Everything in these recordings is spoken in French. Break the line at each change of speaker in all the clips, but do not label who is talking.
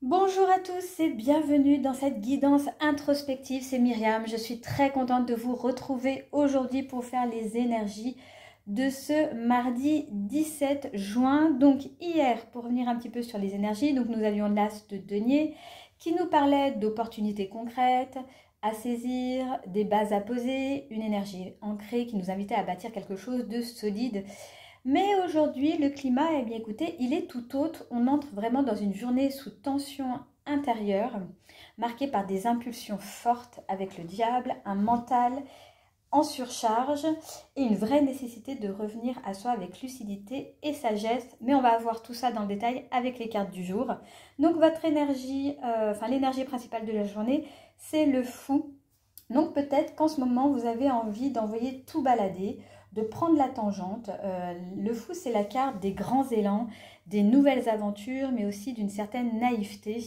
Bonjour à tous et bienvenue dans cette guidance introspective, c'est Myriam. Je suis très contente de vous retrouver aujourd'hui pour faire les énergies de ce mardi 17 juin. Donc hier, pour revenir un petit peu sur les énergies, donc nous avions l'as de denier qui nous parlait d'opportunités concrètes à saisir, des bases à poser, une énergie ancrée qui nous invitait à bâtir quelque chose de solide. Mais aujourd'hui, le climat, eh bien écoutez, il est tout autre. On entre vraiment dans une journée sous tension intérieure, marquée par des impulsions fortes avec le diable, un mental en surcharge et une vraie nécessité de revenir à soi avec lucidité et sagesse. Mais on va voir tout ça dans le détail avec les cartes du jour. Donc votre énergie, l'énergie principale de la journée, c'est le fou. Donc peut-être qu'en ce moment, vous avez envie d'envoyer tout balader, de prendre la tangente. Le fou, c'est la carte des grands élans, des nouvelles aventures, mais aussi d'une certaine naïveté.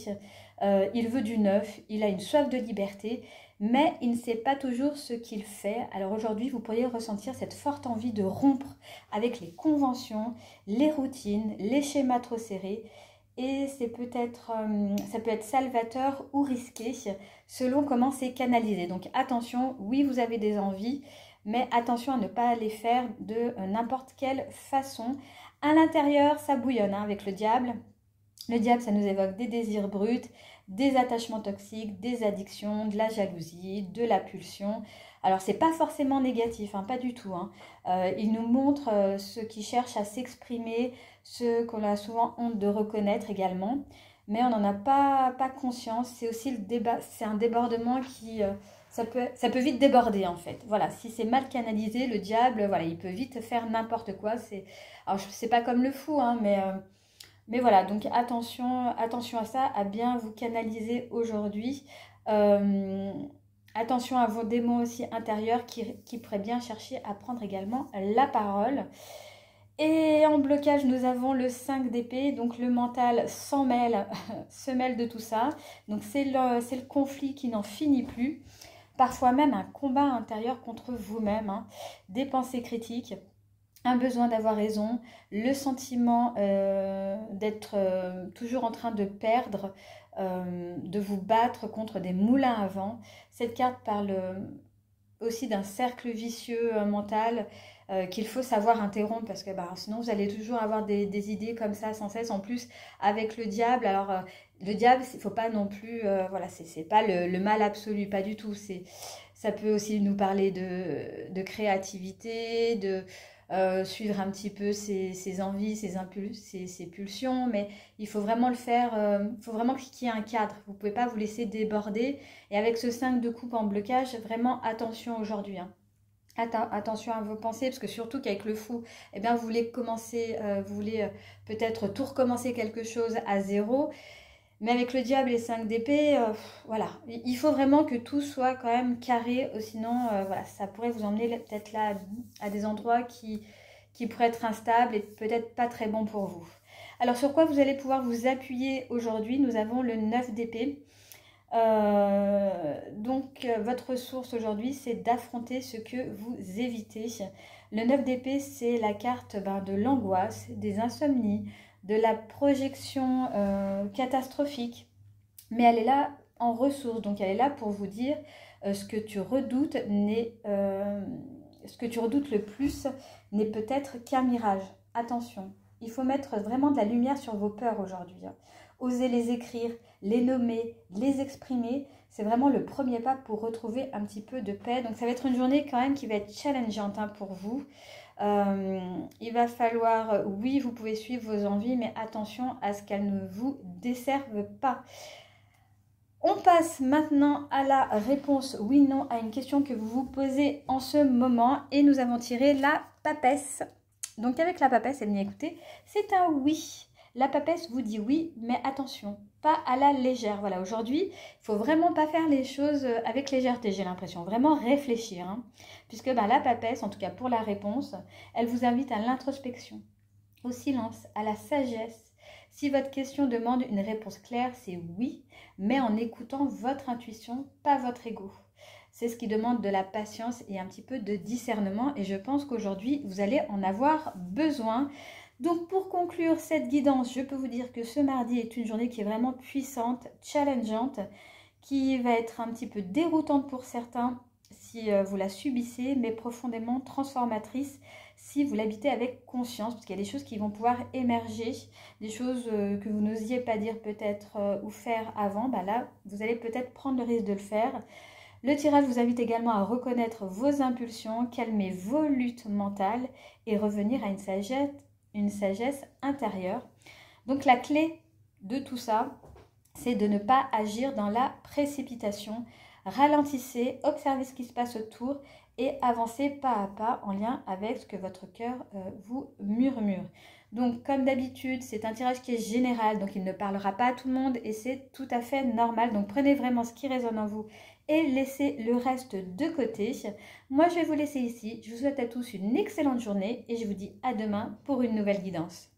Il veut du neuf, il a une soif de liberté, mais il ne sait pas toujours ce qu'il fait. Alors aujourd'hui, vous pourriez ressentir cette forte envie de rompre avec les conventions, les routines, les schémas trop serrés. Et c'est peut-être, ça peut être salvateur ou risqué selon comment c'est canalisé. Donc attention, oui, vous avez des envies, mais attention à ne pas les faire de n'importe quelle façon. À l'intérieur, ça bouillonne avec le diable. Le diable, ça nous évoque des désirs bruts, des attachements toxiques, des addictions, de la jalousie, de la pulsion. Alors, c'est pas forcément négatif, pas du tout. Il nous montre ceux qui cherchent à s'exprimer, ceux qu'on a souvent honte de reconnaître également. Mais on n'en a pas conscience. C'est aussi le débat, c'est un débordement qui... ça peut vite déborder en fait. Voilà, si c'est mal canalisé, le diable, voilà, il peut vite faire n'importe quoi. Alors, c'est pas comme le fou, mais voilà, donc attention à ça, à bien vous canaliser aujourd'hui. Attention à vos démons aussi intérieurs qui pourraient bien chercher à prendre également la parole. Et en blocage, nous avons le 5 d'épée, donc le mental s'en mêle, se mêle de tout ça. Donc c'est le conflit qui n'en finit plus. Parfois même un combat intérieur contre vous-même, des pensées critiques. Un besoin d'avoir raison, le sentiment d'être toujours en train de perdre, de vous battre contre des moulins à vent. Cette carte parle aussi d'un cercle vicieux mental qu'il faut savoir interrompre parce que sinon vous allez toujours avoir des idées comme ça sans cesse. En plus avec le diable, alors le diable, il ne faut pas non plus, voilà, c'est pas le mal absolu, pas du tout. Ça peut aussi nous parler de créativité, de suivre un petit peu ses envies, ses impulses, ses pulsions, mais il faut vraiment le faire, il faut vraiment qu'il y ait un cadre. Vous ne pouvez pas vous laisser déborder. Et avec ce 5 de coupe en blocage, vraiment attention aujourd'hui. Attention à vos pensées, parce que surtout qu'avec le fou, eh bien, vous voulez commencer, vous voulez peut-être tout recommencer quelque chose à zéro. Mais avec le diable et 5 d'épée, voilà, il faut vraiment que tout soit quand même carré, sinon voilà, ça pourrait vous emmener peut-être là à des endroits qui pourraient être instables et peut-être pas très bons pour vous. Alors sur quoi vous allez pouvoir vous appuyer aujourd'hui? Nous avons le 9 d'épée. Donc votre ressource aujourd'hui, c'est d'affronter ce que vous évitez. Le 9 d'épée, c'est la carte de l'angoisse, des insomnies, de la projection catastrophique, mais elle est là en ressources, donc elle est là pour vous dire ce que tu redoutes ce que tu redoutes le plus n'est peut-être qu'un mirage. Attention, il faut mettre vraiment de la lumière sur vos peurs aujourd'hui. Osez les écrire, les nommer, les exprimer, c'est vraiment le premier pas pour retrouver un petit peu de paix. Donc ça va être une journée quand même qui va être challengeante pour vous. Il va falloir, oui, vous pouvez suivre vos envies, mais attention à ce qu'elles ne vous desservent pas. On passe maintenant à la réponse oui-non à une question que vous vous posez en ce moment et nous avons tiré la papesse. Donc avec la papesse, elle m'y écoutez, c'est un oui. La papesse vous dit oui, mais attention, pas à la légère. Voilà, aujourd'hui, il ne faut vraiment pas faire les choses avec légèreté, j'ai l'impression. Vraiment réfléchir, puisque la papesse, en tout cas pour la réponse, elle vous invite à l'introspection, au silence, à la sagesse. Si votre question demande une réponse claire, c'est oui, mais en écoutant votre intuition, pas votre ego. C'est ce qui demande de la patience et un petit peu de discernement. Et je pense qu'aujourd'hui, vous allez en avoir besoin. Donc pour conclure cette guidance, je peux vous dire que ce mardi est une journée qui est vraiment puissante, challengeante, qui va être un petit peu déroutante pour certains si vous la subissez, mais profondément transformatrice si vous l'habitez avec conscience, parce qu'il y a des choses qui vont pouvoir émerger, des choses que vous n'osiez pas dire peut-être ou faire avant. Là, vous allez peut-être prendre le risque de le faire. Le tirage vous invite également à reconnaître vos impulsions, calmer vos luttes mentales et revenir à une sagesse intérieure. Donc la clé de tout ça, c'est de ne pas agir dans la précipitation. Ralentissez, observez ce qui se passe autour et avancez pas à pas en lien avec ce que votre cœur vous murmure. Donc comme d'habitude, c'est un tirage qui est général, donc il ne parlera pas à tout le monde et c'est tout à fait normal. Donc prenez vraiment ce qui résonne en vous et laissez le reste de côté. Moi, je vais vous laisser ici. Je vous souhaite à tous une excellente journée et je vous dis à demain pour une nouvelle guidance.